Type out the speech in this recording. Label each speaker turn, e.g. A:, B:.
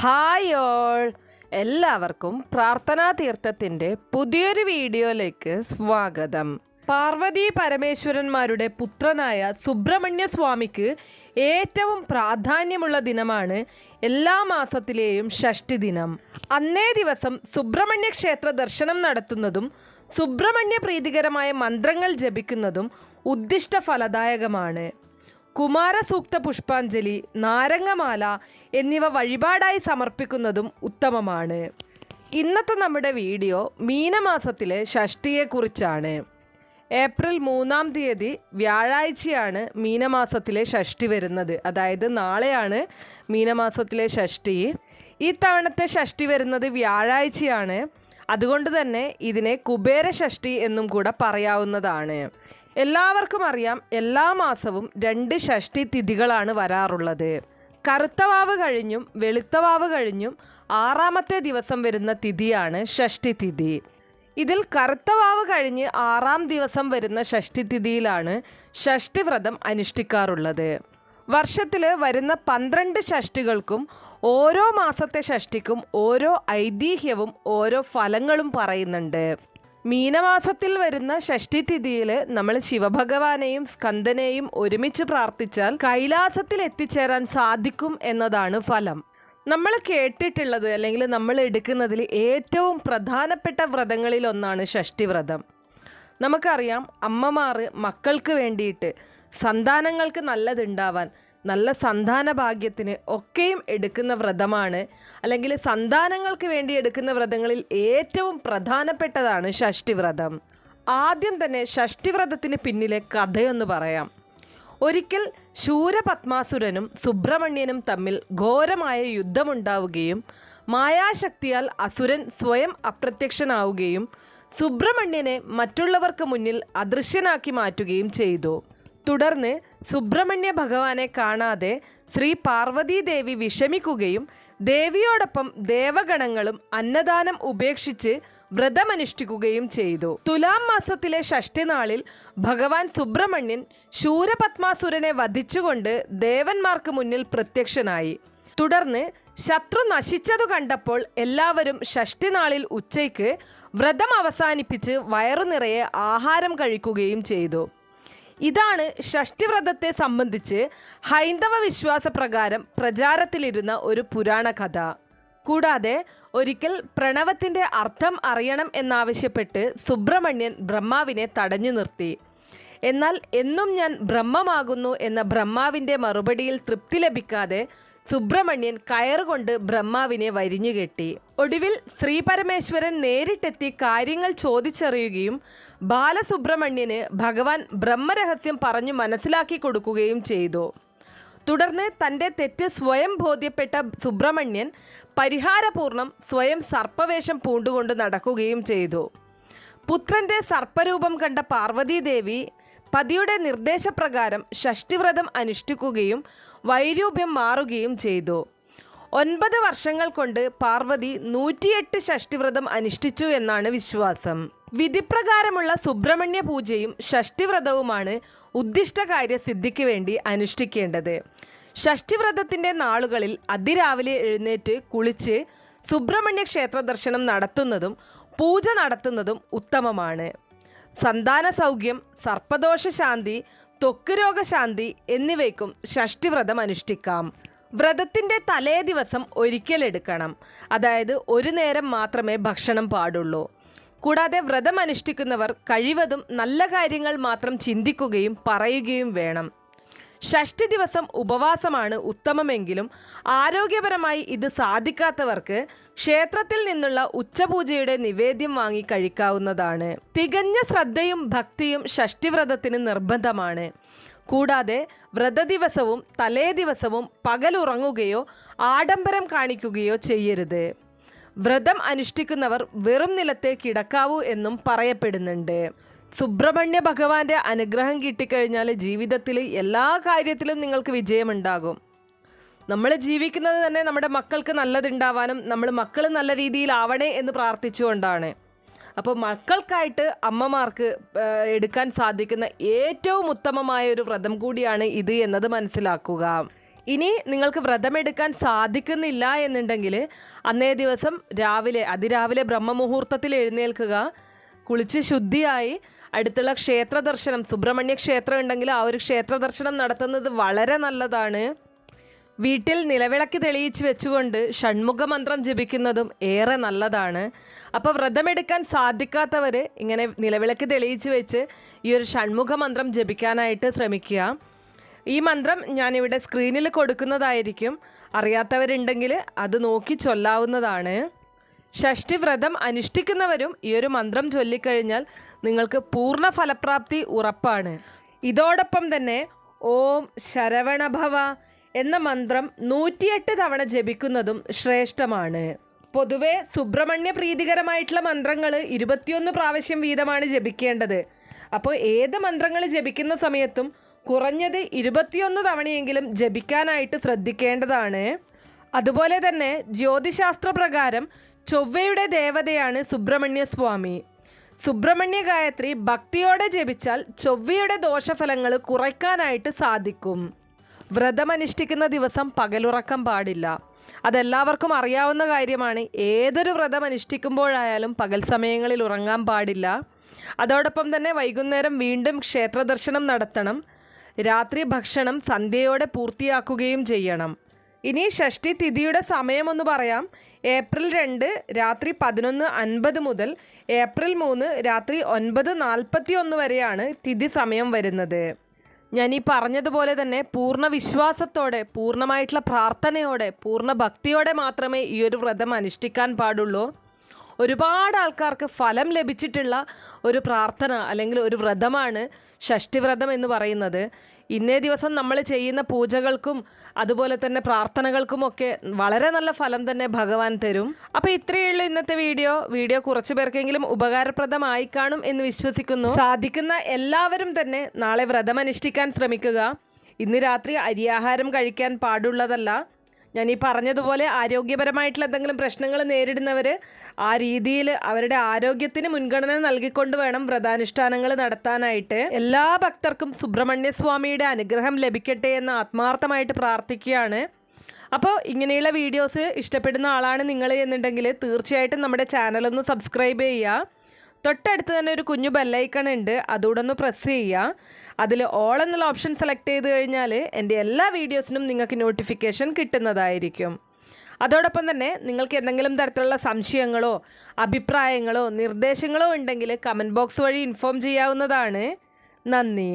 A: Hi all, എല്ലാവർക്കും പ്രാർത്ഥനാ തീർത്ഥത്തിൻ്റെ പുതിയൊരു വീഡിയോയിലേക്ക് സ്വാഗതം. പാർവതി പരമേശ്വരന്മാരുടെ പുത്രനായ സുബ്രഹ്മണ്യ സ്വാമിക്ക് ഏറ്റവും പ്രാധാന്യമുള്ള ദിനമാണ് എല്ലാ മാസത്തിലെയും ഷഷ്ഠി ദിനം. അന്നേ ദിവസം സുബ്രഹ്മണ്യ ക്ഷേത്ര ദർശനം നടത്തുന്നതും സുബ്രഹ്മണ്യ പ്രീതികരമായ മന്ത്രങ്ങൾ ജപിക്കുന്നതും ഉദ്ദിഷ്ട ഫലദായകമാണ്. കുമാരസൂക്ത പുഷ്പാഞ്ജലി, നാരങ്ങമാല എന്നിവ വഴിപാടായി സമർപ്പിക്കുന്നതും ഉത്തമമാണ്. ഇന്നത്തെ നമ്മുടെ വീഡിയോ മീനമാസത്തിലെ ഷഷ്ഠിയെക്കുറിച്ചാണ്. ഏപ്രിൽ 3-ാം തീയതി വ്യാഴാഴ്ചയാണ് മീനമാസത്തിലെ ഷഷ്ഠി വരുന്നത്. അതായത് നാളെയാണ് മീനമാസത്തിലെ ഷഷ്ഠി. ഈ തവണത്തെ ഷഷ്ഠി വരുന്നത് വ്യാഴാഴ്ചയാണ്. അതുകൊണ്ട് തന്നെ ഇതിനെ കുബേര ഷഷ്ഠി എന്നും കൂടെ പറയാവുന്നതാണ്. എല്ലാവർക്കും അറിയാം, എല്ലാ മാസവും 2 ഷഷ്ഠി തിഥികളാണ് വരാറുള്ളത്. കറുത്തവാവ് കഴിഞ്ഞും വെളുത്തവാവ് കഴിഞ്ഞും 6-ാമത്തെ ദിവസം വരുന്ന തിഥിയാണ് ഷഷ്ഠി തിഥി. ഇതിൽ കറുത്തവാവ് കഴിഞ്ഞ് 6-ാം ദിവസം വരുന്ന ഷഷ്ഠി തിഥിയിലാണ് ഷഷ്ഠി വ്രതം അനുഷ്ഠിക്കാറുള്ളത്. വർഷത്തിൽ വരുന്ന 12 ഷഷ്ഠികൾക്കും ഓരോ മാസത്തെ ഷഷ്ഠിക്കും ഓരോ ഐതിഹ്യവും ഓരോ ഫലങ്ങളും പറയുന്നുണ്ട്. മീനമാസത്തിൽ വരുന്ന ഷഷ്ഠി തിഥിയിൽ നമ്മൾ ശിവഭഗവാനെയും സ്കന്ദനെയും ഒരുമിച്ച് പ്രാർത്ഥിച്ചാൽ കൈലാസത്തിൽ എത്തിച്ചേരാൻ സാധിക്കും എന്നതാണ് ഫലം. നമ്മൾ കേട്ടിട്ടുള്ളത് അല്ലെങ്കിൽ നമ്മൾ എടുക്കുന്നതിൽ ഏറ്റവും പ്രധാനപ്പെട്ട വ്രതങ്ങളിൽ ഒന്നാണ് ഷഷ്ഠി വ്രതം. നമുക്കറിയാം, അമ്മമാർ മക്കൾക്ക് വേണ്ടിയിട്ട് സന്താനങ്ങൾക്ക് നല്ലതുണ്ടാവാൻ, നല്ല സന്താന ഭാഗ്യത്തിന് ഒക്കെയും എടുക്കുന്ന വ്രതമാണ്, അല്ലെങ്കിൽ സന്താനങ്ങൾക്ക് വേണ്ടി എടുക്കുന്ന വ്രതങ്ങളിൽ ഏറ്റവും പ്രധാനപ്പെട്ടതാണ് ഷഷ്ഠി വ്രതം. ആദ്യം തന്നെ ഷഷ്ഠി വ്രതത്തിന് പിന്നിലെ കഥയൊന്ന് പറയാം. ഒരിക്കൽ ശൂരപത്മാസുരനും സുബ്രഹ്മണ്യനും തമ്മിൽ ഘോരമായ യുദ്ധമുണ്ടാവുകയും മായാശക്തിയാൽ അസുരൻ സ്വയം അപ്രത്യക്ഷനാവുകയും സുബ്രഹ്മണ്യനെ മറ്റുള്ളവർക്ക് മുന്നിൽ അദൃശ്യനാക്കി മാറ്റുകയും ചെയ്തു. തുടർന്ന് സുബ്രഹ്മണ്യ ഭഗവാനെ കാണാതെ ശ്രീ പാർവതീദേവി വിഷമിക്കുകയും ദേവിയോടൊപ്പം ദേവഗണങ്ങളും അന്നദാനം ഉപേക്ഷിച്ച് വ്രതമനുഷ്ഠിക്കുകയും ചെയ്തു. തുലാം മാസത്തിലെ ഷഷ്ഠി നാളിൽ ഭഗവാൻ സുബ്രഹ്മണ്യൻ ശൂരപത്മാസുരനെ വധിച്ചുകൊണ്ട് ദേവന്മാർക്ക് മുന്നിൽ പ്രത്യക്ഷനായി. തുടർന്ന് ശത്രു നശിച്ചതു കണ്ടപ്പോൾ എല്ലാവരും ഷഷ്ഠി നാളിൽ ഉച്ചയ്ക്ക് വ്രതം അവസാനിപ്പിച്ച് വയറു നിറയെ ആഹാരം കഴിക്കുകയും ചെയ്തു. ഇതാണ് ഷഷ്ഠിവ്രതത്തെ സംബന്ധിച്ച് ഹൈന്ദവ വിശ്വാസപ്രകാരം പ്രചാരത്തിലിരുന്ന ഒരു പുരാണ കഥ. കൂടാതെ ഒരിക്കൽ പ്രണവത്തിൻ്റെ അർത്ഥം അറിയണം എന്നാവശ്യപ്പെട്ട് സുബ്രഹ്മണ്യൻ ബ്രഹ്മാവിനെ തടഞ്ഞു നിർത്തി. എന്നാൽ എന്നും ഞാൻ ബ്രഹ്മമാകുന്നു എന്ന ബ്രഹ്മാവിൻ്റെ മറുപടിയിൽ തൃപ്തി ലഭിക്കാതെ സുബ്രഹ്മണ്യൻ കയറുകൊണ്ട് ബ്രഹ്മാവിനെ വരിഞ്ഞുകെട്ടി. ഒടുവിൽ ശ്രീപരമേശ്വരൻ നേരിട്ടെത്തി കാര്യങ്ങൾ ചോദിച്ചറിയുകയും ബാലസുബ്രഹ്മണ്യന് ഭഗവാൻ ബ്രഹ്മരഹസ്യം പറഞ്ഞു മനസ്സിലാക്കി കൊടുക്കുകയും ചെയ്തു. തുടർന്ന് തൻ്റെ തെറ്റ് സ്വയം ബോധ്യപ്പെട്ട സുബ്രഹ്മണ്യൻ പരിഹാരപൂർണം സ്വയം സർപ്പവേഷം പൂണ്ടുകൊണ്ട് നടക്കുകയും ചെയ്തു. പുത്രൻ്റെ സർപ്പരൂപം കണ്ട പാർവതീദേവി പതിയുടെ നിർദ്ദേശപ്രകാരം ഷഷ്ഠിവ്രതം അനുഷ്ഠിക്കുകയും വൈരൂപ്യം മാറുകയും ചെയ്തു. 9 വർഷങ്ങൾ കൊണ്ട് പാർവതി 108 ഷഷ്ഠിവ്രതം അനുഷ്ഠിച്ചു എന്നാണ് വിശ്വാസം. വിധിപ്രകാരമുള്ള സുബ്രഹ്മണ്യ പൂജയും ഷഷ്ഠിവ്രതവുമാണ് ഉദ്ദിഷ്ടകാര്യ സിദ്ധിക്ക് വേണ്ടി അനുഷ്ഠിക്കേണ്ടത്. ഷഷ്ഠിവ്രതത്തിൻ്റെ നാളുകളിൽ അതിരാവിലെ എഴുന്നേറ്റ് കുളിച്ച് സുബ്രഹ്മണ്യ ക്ഷേത്ര ദർശനം നടത്തുന്നതും പൂജ നടത്തുന്നതും ഉത്തമമാണ്. സന്താന സൗഖ്യം, സർപ്പദോഷശാന്തി, ത്വക്ക് രോഗശാന്തി എന്നിവയ്ക്കും ഷഷ്ഠിവ്രതം അനുഷ്ഠിക്കാം. വ്രതത്തിൻ്റെ തലേ ദിവസം ഒരിക്കൽ എടുക്കണം. അതായത് ഒരു നേരം മാത്രമേ ഭക്ഷണം പാടുള്ളൂ. കൂടാതെ വ്രതം അനുഷ്ഠിക്കുന്നവർ കഴിവതും നല്ല കാര്യങ്ങൾ മാത്രം ചിന്തിക്കുകയും പറയുകയും വേണം. ഷഷ്ഠി ദിവസം ഉപവാസമാണ് ഉത്തമമെങ്കിലും ആരോഗ്യപരമായി ഇത് സാധിക്കാത്തവർക്ക് ക്ഷേത്രത്തിൽ നിന്നുള്ള ഉച്ചപൂജയുടെ നിവേദ്യം വാങ്ങി കഴിക്കാവുന്നതാണ്. തികഞ്ഞ ശ്രദ്ധയും ഭക്തിയും ഷഷ്ഠിവ്രതത്തിന് നിർബന്ധമാണ്. കൂടാതെ വ്രതദിവസവും തലേ ദിവസവും പകലുറങ്ങുകയോ ആഡംബരം കാണിക്കുകയോ ചെയ്യരുത്. വ്രതം അനുഷ്ഠിക്കുന്നവർ വെറും നിലത്തെ കിടക്കാവൂ എന്നും പറയപ്പെടുന്നുണ്ട്. സുബ്രഹ്മണ്യ ഭഗവാന്റെ അനുഗ്രഹം കിട്ടിക്കഴിഞ്ഞാൽ ജീവിതത്തിൽ എല്ലാ കാര്യത്തിലും നിങ്ങൾക്ക് വിജയമുണ്ടാകും. നമ്മൾ ജീവിക്കുന്നത് തന്നെ നമ്മുടെ മക്കൾക്ക് നല്ലതുണ്ടാവാനും മക്കൾ നല്ല രീതിയിലാവണേ എന്ന് പ്രാർത്ഥിച്ചുകൊണ്ടാണ്. അപ്പോൾ മക്കൾക്കായിട്ട് അമ്മമാർക്ക് എടുക്കാൻ സാധിക്കുന്ന ഏറ്റവും ഉത്തമമായ ഒരു വ്രതം കൂടിയാണ് ഇത് എന്നത് മനസ്സിലാക്കുക. ഇനി നിങ്ങൾക്ക് വ്രതമെടുക്കാൻ സാധിക്കുന്നില്ല എന്നുണ്ടെങ്കിൽ അന്നേ ദിവസം അതിരാവിലെ ബ്രഹ്മമുഹൂർത്തത്തിൽ എഴുന്നേൽക്കുക, കുളിച്ച് ശുദ്ധിയായി അടുത്തുള്ള ക്ഷേത്ര ദർശനം, സുബ്രഹ്മണ്യ ക്ഷേത്രം ഉണ്ടെങ്കിൽ ആ ഒരു ക്ഷേത്ര ദർശനം നടത്തുന്നത് വളരെ നല്ലതാണ്. വീട്ടിൽ നിലവിളക്ക് തെളിയിച്ച് വെച്ചുകൊണ്ട് ഷൺമുഖ മന്ത്രം ജപിക്കുന്നതും ഏറെ നല്ലതാണ്. അപ്പോൾ വ്രതമെടുക്കാൻ സാധിക്കാത്തവർ ഇങ്ങനെ നിലവിളക്ക് തെളിയിച്ച് വെച്ച് ഈ ഒരു ഷൺമുഖ മന്ത്രം ജപിക്കാനായിട്ട് ശ്രമിക്കുക. ഈ മന്ത്രം ഞാനിവിടെ സ്ക്രീനിൽ കൊടുക്കുന്നതായിരിക്കും. അറിയാത്തവരുണ്ടെങ്കിൽ അത് നോക്കി ചൊല്ലാവുന്നതാണ്. ഷഷ്ഠി വ്രതം അനുഷ്ഠിക്കുന്നവരും ഈ ഒരു മന്ത്രം ചൊല്ലിക്കഴിഞ്ഞാൽ നിങ്ങൾക്ക് പൂർണ്ണ ഫലപ്രാപ്തി ഉറപ്പാണ്. ഇതോടൊപ്പം തന്നെ ഓം ശരവണഭവ എന്ന മന്ത്രം 108 തവണ ജപിക്കുന്നതും ശ്രേഷ്ഠമാണ്. പൊതുവെ സുബ്രഹ്മണ്യ പ്രീതികരമായിട്ടുള്ള മന്ത്രങ്ങൾ 21 പ്രാവശ്യം വീതമാണ് ജപിക്കേണ്ടത്. അപ്പോൾ ഏത് മന്ത്രങ്ങൾ ജപിക്കുന്ന സമയത്തും കുറഞ്ഞത് 21 തവണയെങ്കിലും ജപിക്കാനായിട്ട് ശ്രദ്ധിക്കേണ്ടതാണ്. അതുപോലെ തന്നെ ജ്യോതിശാസ്ത്ര പ്രകാരം ചൊവ്വയുടെ ദേവതയാണ് സുബ്രഹ്മണ്യ സ്വാമി. സുബ്രഹ്മണ്യ ഗായത്രി ഭക്തിയോടെ ജപിച്ചാൽ ചൊവ്വയുടെ ദോഷഫലങ്ങൾ കുറയ്ക്കാനായിട്ട് സാധിക്കും. വ്രതമനുഷ്ഠിക്കുന്ന ദിവസം പകലുറക്കം പാടില്ല. അതെല്ലാവർക്കും അറിയാവുന്ന കാര്യമാണ്. ഏതൊരു വ്രതം അനുഷ്ഠിക്കുമ്പോഴായാലും പകൽ സമയങ്ങളിൽ ഉറങ്ങാൻ പാടില്ല. അതോടൊപ്പം തന്നെ വൈകുന്നേരം വീണ്ടും ക്ഷേത്ര ദർശനം നടത്തണം. രാത്രി ഭക്ഷണം സന്ധ്യയോടെ പൂർത്തിയാക്കുകയും ചെയ്യണം. ഇനി ഷഷ്ഠി തിഥിയുടെ സമയമൊന്ന് പറയാം. ഏപ്രിൽ 2 രാത്രി 11:50 മുതൽ ഏപ്രിൽ 3 രാത്രി 9:41 വരെയാണ് തിഥി സമയം വരുന്നത്. ഞാൻ ഈ പറഞ്ഞതുപോലെ തന്നെ പൂർണ്ണ വിശ്വാസത്തോടെ, പൂർണ്ണമായിട്ടുള്ള പ്രാർത്ഥനയോടെ, പൂർണ്ണ ഭക്തിയോടെ മാത്രമേ ഈ ഒരു വ്രതം അനുഷ്ഠിക്കാൻ പാടുള്ളൂ. ഒരുപാട് ആൾക്കാർക്ക് ഫലം ലഭിച്ചിട്ടുള്ള ഒരു പ്രാർത്ഥന അല്ലെങ്കിൽ ഒരു വ്രതമാണ് ഷഷ്ഠിവ്രതം എന്ന് പറയുന്നത്. ഇന്നേ ദിവസം നമ്മൾ ചെയ്യുന്ന പൂജകൾക്കും അതുപോലെ തന്നെ പ്രാർത്ഥനകൾക്കുമൊക്കെ വളരെ നല്ല ഫലം തന്നെ ഭഗവാൻ തരും. അപ്പോൾ ഇത്രയേ ഉള്ളൂ ഇന്നത്തെ വീഡിയോ കുറച്ച് പേർക്കെങ്കിലും ഉപകാരപ്രദമായി കാണും എന്ന് വിശ്വസിക്കുന്നു. സാധിക്കുന്ന എല്ലാവരും തന്നെ നാളെ വ്രതം അനുഷ്ഠിക്കാൻ ശ്രമിക്കുക. ഇന്ന് രാത്രി അരിയാഹാരം കഴിക്കാൻ പാടുള്ളതല്ല. ഞാൻ ഈ പറഞ്ഞതുപോലെ ആരോഗ്യപരമായിട്ടുള്ള എന്തെങ്കിലും പ്രശ്നങ്ങൾ നേരിടുന്നവർ ആ രീതിയിൽ അവരുടെ ആരോഗ്യത്തിന് മുൻഗണന നൽകിക്കൊണ്ട് വേണം വ്രതാനുഷ്ഠാനങ്ങൾ നടത്താനായിട്ട്. എല്ലാ ഭക്തർക്കും സുബ്രഹ്മണ്യ സ്വാമിയുടെ അനുഗ്രഹം ലഭിക്കട്ടെ എന്ന് ആത്മാർത്ഥമായിട്ട് പ്രാർത്ഥിക്കുകയാണ്. അപ്പോൾ ഇങ്ങനെയുള്ള വീഡിയോസ് ഇഷ്ടപ്പെടുന്ന ആളാണ് നിങ്ങൾ എന്നുണ്ടെങ്കിൽ തീർച്ചയായിട്ടും നമ്മുടെ ചാനലൊന്ന് സബ്സ്ക്രൈബ് ചെയ്യുക. തൊട്ടടുത്ത് തന്നെ ഒരു കുഞ്ഞു ബെല്ലൈക്കൺ ഉണ്ട്, അതുകൂടെ ഒന്ന് പ്രസ് ചെയ്യുക. അതിൽ ഓൾ എന്നുള്ള ഓപ്ഷൻ സെലക്ട് ചെയ്ത് കഴിഞ്ഞാൽ എൻ്റെ എല്ലാ വീഡിയോസിനും നിങ്ങൾക്ക് നോട്ടിഫിക്കേഷൻ കിട്ടുന്നതായിരിക്കും. അതോടൊപ്പം തന്നെ നിങ്ങൾക്ക് എന്തെങ്കിലും തരത്തിലുള്ള സംശയങ്ങളോ അഭിപ്രായങ്ങളോ നിർദ്ദേശങ്ങളോ ഉണ്ടെങ്കിൽ കമൻറ്റ് ബോക്സ് വഴി ഇൻഫോം ചെയ്യാവുന്നതാണ്. നന്ദി.